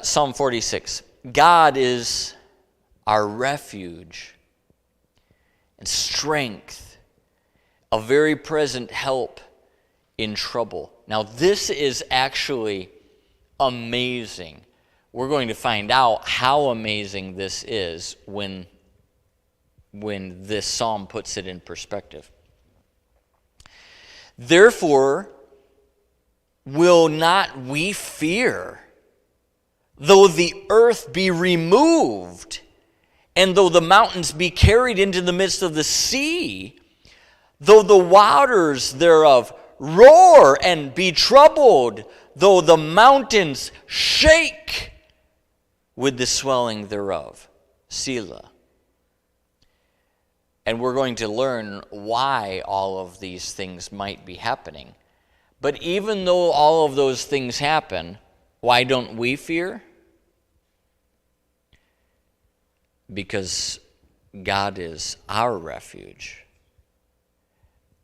Psalm 46. God is our refuge and strength, a very present help in trouble. Now, this is actually amazing. We're going to find out how amazing this is when this psalm puts it in perspective. Therefore, will not we fear, though the earth be removed, and though the mountains be carried into the midst of the sea, though the waters thereof roar and be troubled, though the mountains shake with the swelling thereof. Selah. And we're going to learn why all of these things might be happening. But even though all of those things happen, why don't we fear? Because God is our refuge.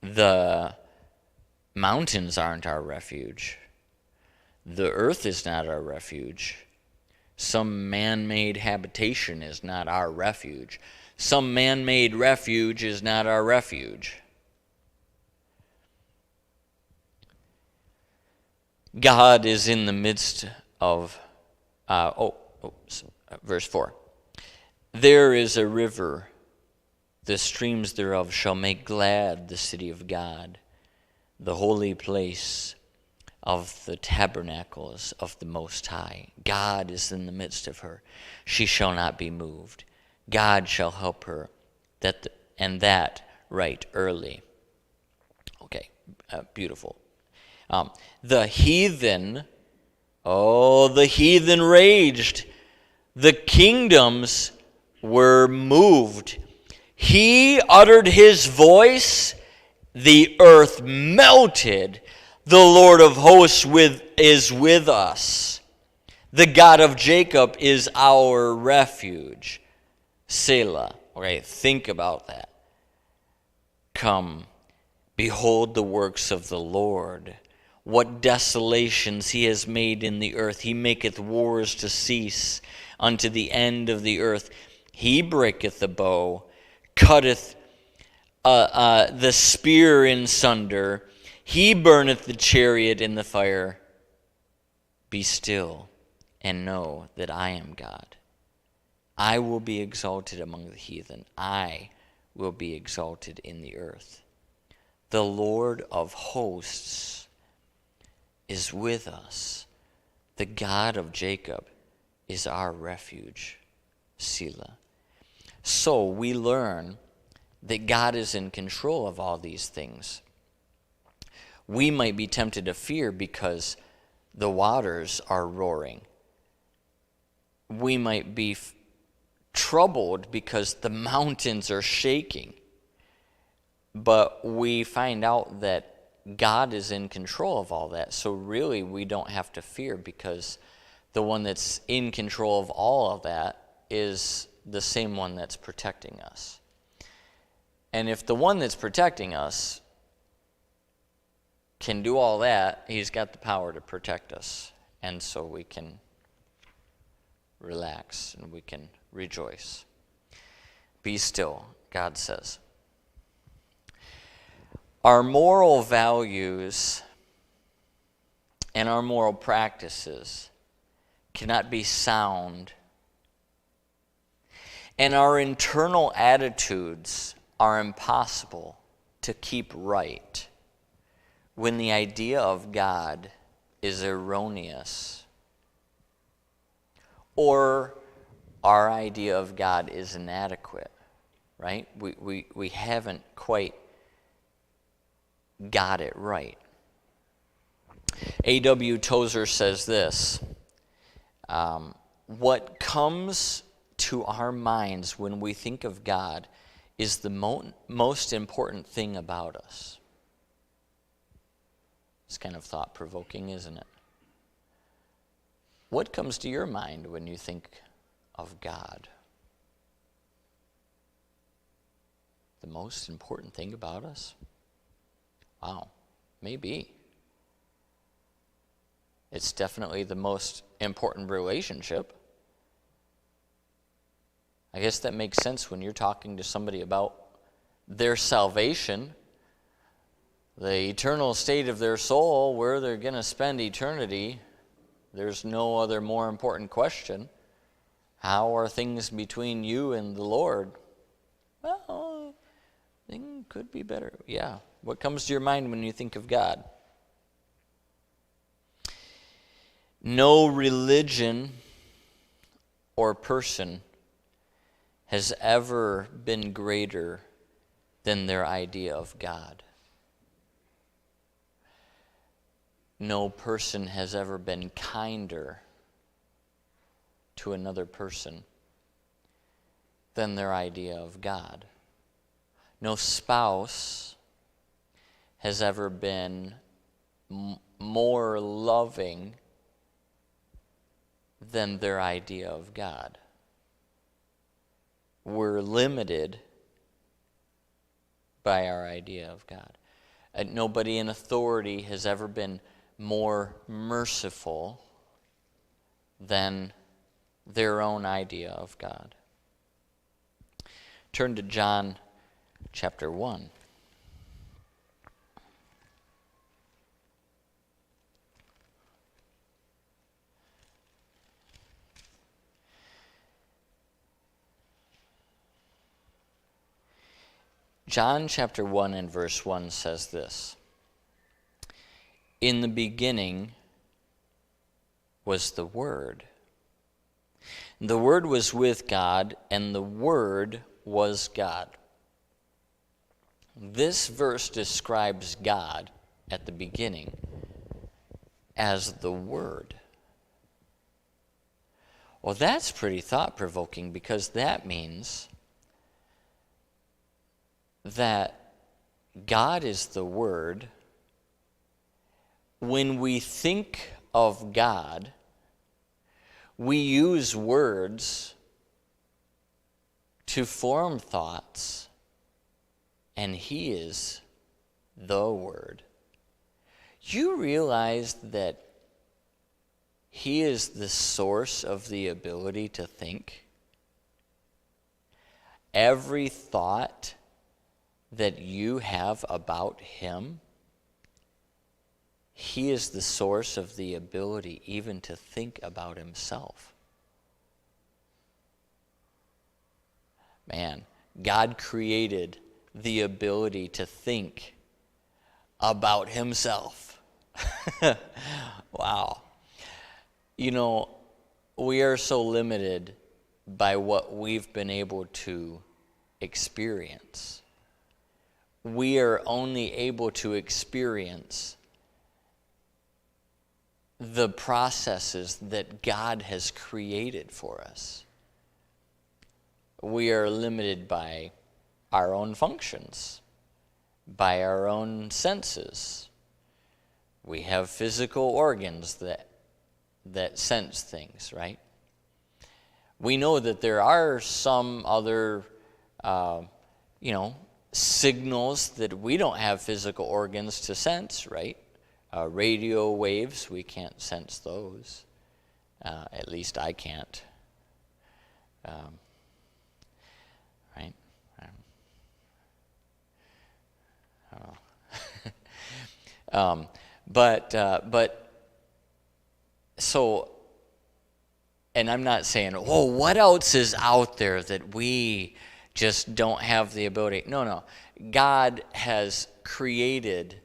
The mountains aren't our refuge. The earth is not our refuge. Some man-made habitation is not our refuge. Some man-made refuge is not our refuge. God is in the midst of, verse 4. There is a river, the streams thereof shall make glad the city of God, the holy place of the tabernacles of the Most High. God is in the midst of her. She shall not be moved. God shall help her, that right early. Okay, beautiful. The heathen raged. The kingdoms were moved. He uttered his voice. The earth melted. The Lord of hosts is with us. The God of Jacob is our refuge. Selah. Okay, think about that. Come, behold the works of the Lord. What desolations he has made in the earth. He maketh wars to cease unto the end of the earth. He breaketh the bow, cutteth the spear in sunder. He burneth the chariot in the fire. Be still and know that I am God. I will be exalted among the heathen. I will be exalted in the earth. The Lord of hosts is with us. The God of Jacob is our refuge. Selah. So we learn that God is in control of all these things. We might be tempted to fear because the waters are roaring. We might be troubled because the mountains are shaking. But we find out that God is in control of all that. So really we don't have to fear because the one that's in control of all of that is the same one that's protecting us. And if the one that's protecting us can do all that, he's got the power to protect us. And so we can relax and we can rejoice. Be still, God says. Our moral values and our moral practices cannot be sound, and our internal attitudes are impossible to keep right when the idea of God is erroneous or our idea of God is inadequate, right? We haven't quite got it right. A.W. Tozer says this, what comes to our minds when we think of God is the most important thing about us. It's kind of thought-provoking, isn't it? What comes to your mind when you think of God? The most important thing about us? Wow, maybe. It's definitely the most important relationship. I guess that makes sense when you're talking to somebody about their salvation, the eternal state of their soul, where they're going to spend eternity. There's no other more important question. How are things between you and the Lord? Well, things could be better. Yeah. What comes to your mind when you think of God? No religion or person has ever been greater than their idea of God. No person has ever been kinder to another person than their idea of God. No spouse has ever been more loving than their idea of God. We're limited by our idea of God. Nobody in authority has ever been more merciful than their own idea of God. Turn to John chapter 1. John chapter 1 and verse 1 says this: "In the beginning was the Word. The Word was with God, and the Word was God." This verse describes God at the beginning as the Word. Well, that's pretty thought-provoking, because that means that God is the Word. When we think of God, we use words to form thoughts, and He is the Word. You realize that He is the source of the ability to think? Every thought that you have about Him, He is the source of the ability even to think about Himself. Man, God created the ability to think about Himself. Wow. You know, we are so limited by what we've been able to experience. We are only able to experience the processes that God has created for us. We are limited by our own functions, by our own senses. We have physical organs that sense things, right? We know that there are some other, signals that we don't have physical organs to sense, right? Radio waves, we can't sense those. At least I can't. Right? I don't know. So, and I'm not saying, what else is out there that we just don't have the ability? No. God has created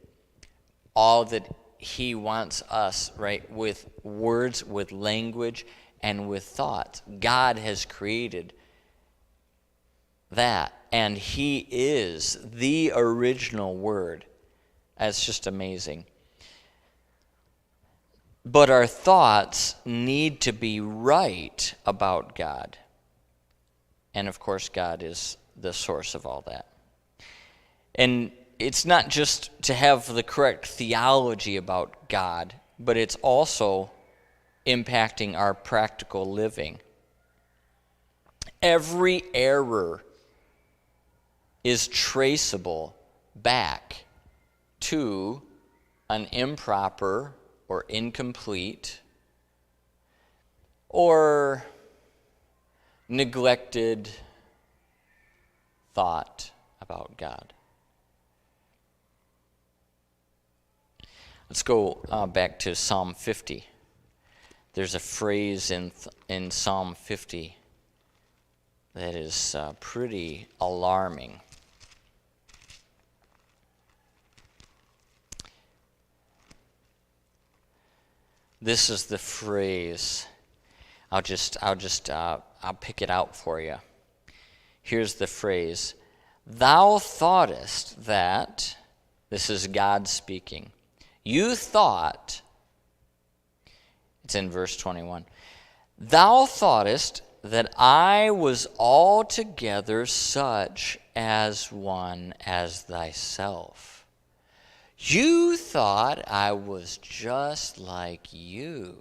all that He wants us, right, with words, with language, and with thoughts. God has created that, and He is the original Word. That's just amazing. But our thoughts need to be right about God. And of course, God is the source of all that. And it's not just to have the correct theology about God, but it's also impacting our practical living. Every error is traceable back to an improper or incomplete or neglected thought about God. Let's go back to Psalm 50. There's a phrase in Psalm 50 that is pretty alarming. This is the phrase. I'll pick it out for you. Here's the phrase. Thou thoughtest that, this is God speaking. You thought, it's in verse 21. Thou thoughtest that I was altogether such as one as thyself. You thought I was just like you.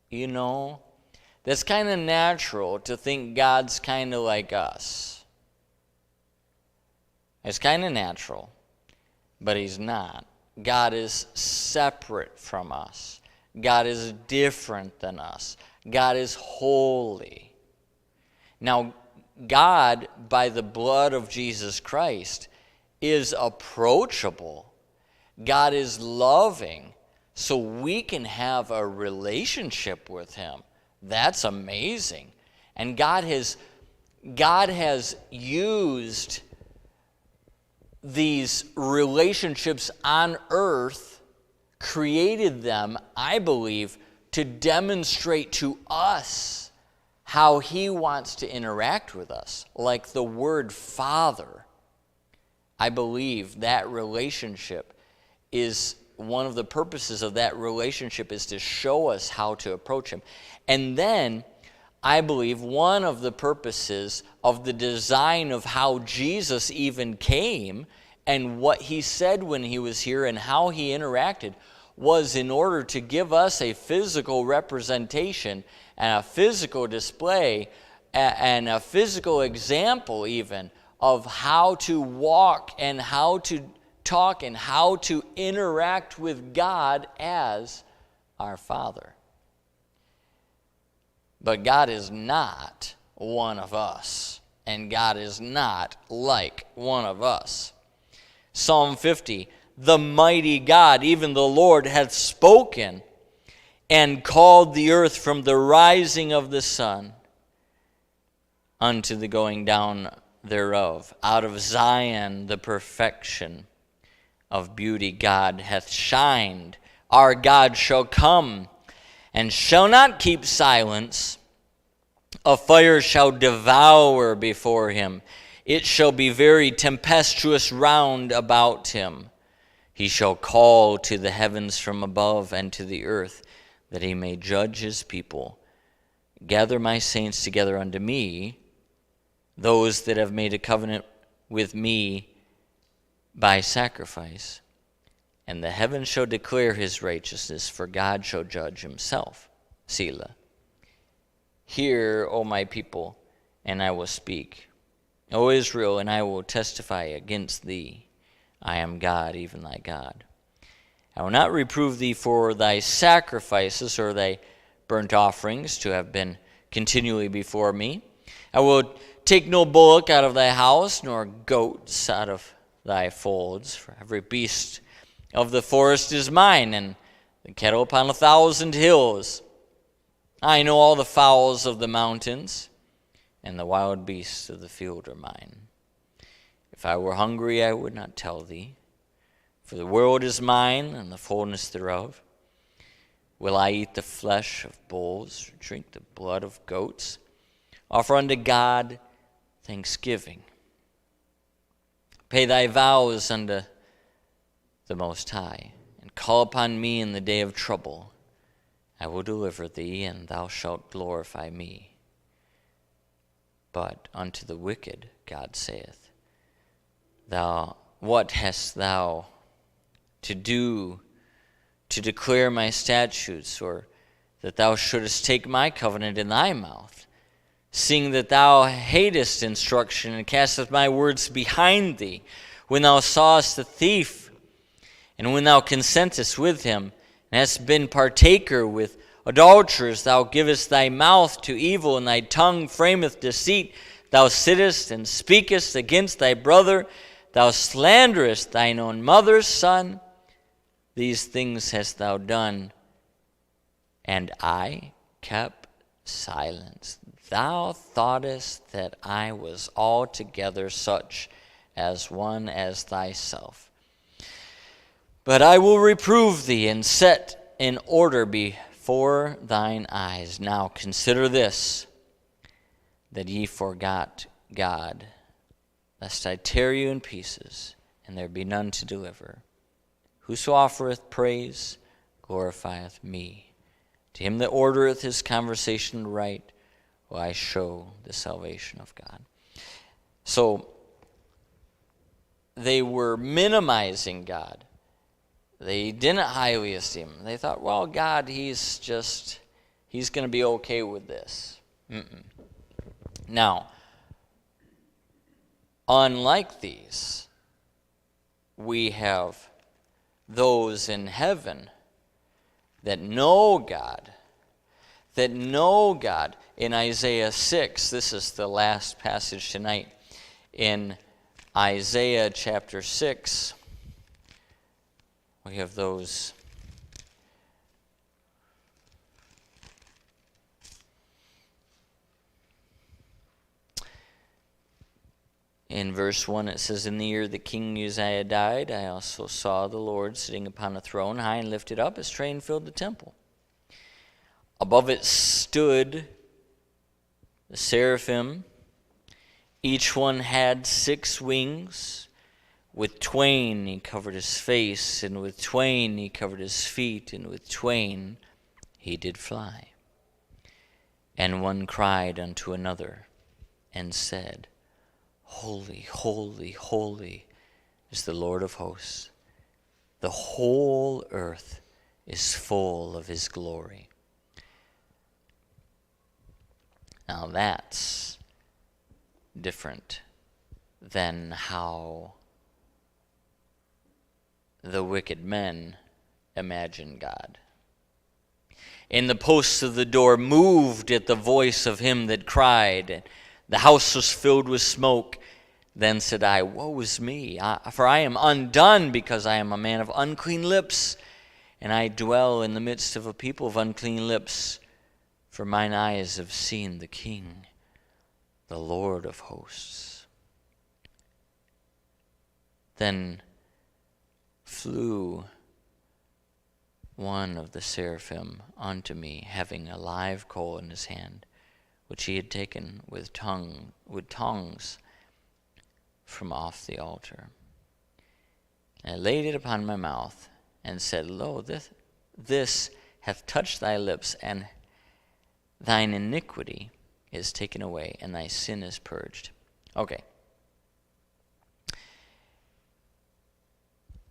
You know, that's kind of natural to think God's kind of like us. It's kind of natural, but he's not. God is separate from us. God is different than us. God is holy. Now, God, by the blood of Jesus Christ, is approachable. God is loving, so we can have a relationship with him. That's amazing. And God has used these relationships on earth, created them, I believe, to demonstrate to us how he wants to interact with us. Like the word Father. I believe that relationship is, one of the purposes of that relationship is to show us how to approach him. And then, I believe one of the purposes of the design of how Jesus even came and what he said when he was here and how he interacted was in order to give us a physical representation and a physical display and a physical example even of how to walk and how to talk and how to interact with God as our Father. But God is not one of us, and God is not like one of us. Psalm 50, the mighty God, even the Lord, hath spoken and called the earth from the rising of the sun unto the going down thereof. Out of Zion the perfection of beauty God hath shined. Our God shall come and shall not keep silence. A fire shall devour before him. It shall be very tempestuous round about him. He shall call to the heavens from above and to the earth, that he may judge his people. Gather my saints together unto me, those that have made a covenant with me by sacrifice. And the heavens shall declare his righteousness, for God shall judge himself. Selah. Hear, O my people, and I will speak. O Israel, and I will testify against thee. I am God, even thy God. I will not reprove thee for thy sacrifices or thy burnt offerings to have been continually before me. I will take no bullock out of thy house, nor goats out of thy folds. For every beast of the forest is mine, and the cattle upon 1,000 hills. I know all the fowls of the mountains, and the wild beasts of the field are mine. If I were hungry, I would not tell thee, for the world is mine, and the fullness thereof. Will I eat the flesh of bulls, or drink the blood of goats? Offer unto God thanksgiving. Pay thy vows unto the Most High, and call upon me in the day of trouble. I will deliver thee, and thou shalt glorify me. But unto the wicked, God saith, what hast thou to do to declare my statutes, or that thou shouldest take my covenant in thy mouth, seeing that thou hatest instruction and castest my words behind thee, when thou sawest the thief And when thou consentest with him, and hast been partaker with adulterers, thou givest thy mouth to evil, and thy tongue frameth deceit. Thou sittest and speakest against thy brother. Thou slanderest thine own mother's son. These things hast thou done, and I kept silence. Thou thoughtest that I was altogether such as one as thyself. But I will reprove thee, and set in order before thine eyes. Now consider this, that ye forgot God, lest I tear you in pieces, and there be none to deliver. Whoso offereth praise glorifieth me. To him that ordereth his conversation right will I show the salvation of God. So they were minimizing God. They didn't highly esteem him. They thought, well, God, he's going to be okay with this. Now, unlike these, we have those in heaven that know God. In Isaiah 6, this is the last passage tonight. In Isaiah chapter 6, we have those in verse 1. It says, in the year that King Uzziah died, I also saw the Lord sitting upon a throne, high and lifted up. His train filled the temple. Above it stood the seraphim. Each one had 6 wings. With twain he covered his face, and with twain he covered his feet, and with twain he did fly. And one cried unto another, and said, Holy, holy, holy is the Lord of hosts. The whole earth is full of his glory. Now that's different than how the wicked men imagine God. And the posts of the door moved at the voice of him that cried. The house was filled with smoke. Then said I, Woe is me, for I am undone, because I am a man of unclean lips, and I dwell in the midst of a people of unclean lips. For mine eyes have seen the King, the Lord of hosts. Then flew one of the seraphim unto me, having a live coal in his hand, which he had taken with tongs from off the altar. And I laid it upon my mouth, and said, Lo, this hath touched thy lips, and thine iniquity is taken away, and thy sin is purged. Okay.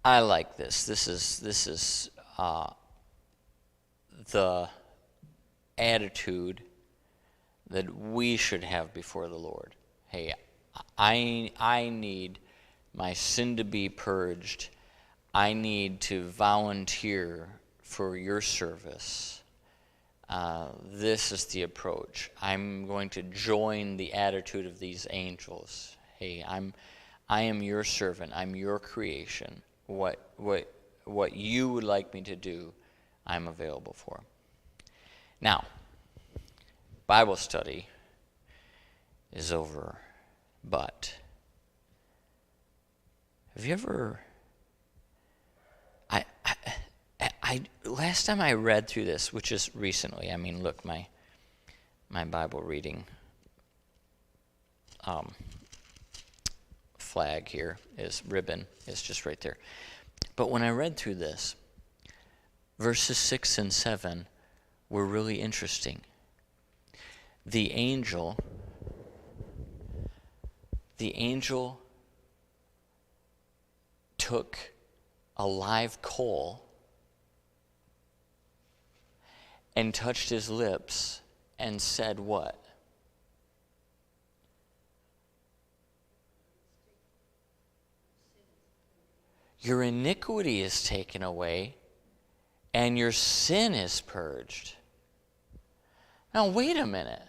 I like this. This is the attitude that we should have before the Lord. Hey, I need my sin to be purged. I need to volunteer for your service. This is the approach. I'm going to join the attitude of these angels. Hey, I am your servant. I'm your creation. What you would like me to do, I'm available for. Now, Bible study is over, but have you ever? I last time I read through this, which is recently. I mean, look, my Bible reading flag here ribbon is just right there. But when I read through this, verses 6 and 7 were really interesting. The angel took a live coal and touched his lips and said what? your iniquity is taken away, and your sin is purged. Now, wait a minute.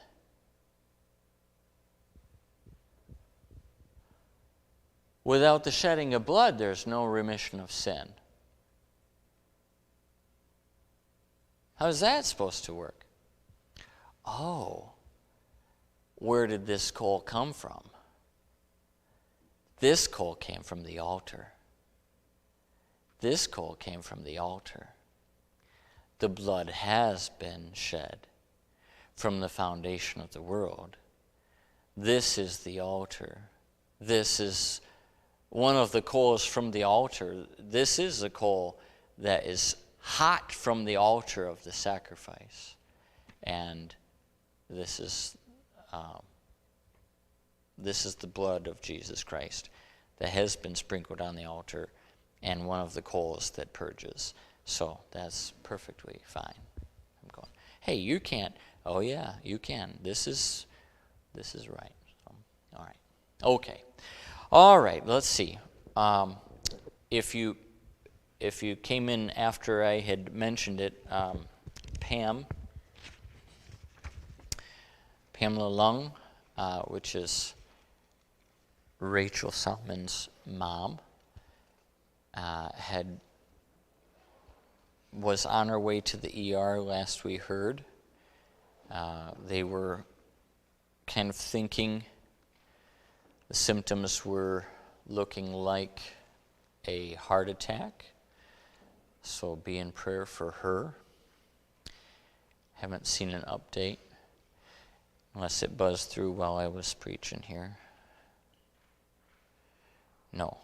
Without the shedding of blood, there's no remission of sin. How's that supposed to work? Oh, where did this coal come from? This coal came from the altar. This coal came from the altar. The blood has been shed from the foundation of the world. This is the altar. This is one of the coals from the altar. This is a coal that is hot from the altar of the sacrifice. And this is the blood of Jesus Christ that has been sprinkled on the altar, and one of the coals that purges. So that's perfectly fine. I'm going, hey, you can't. Oh yeah, you can. This is right. So, all right. Okay. All right. Let's see. If you came in after I had mentioned it, Pamela Lung, which is Rachel Solomon's mom, was on her way to the ER last we heard. They were kind of thinking the symptoms were looking like a heart attack. So be in prayer for her. Haven't seen an update unless it buzzed through while I was preaching here. No.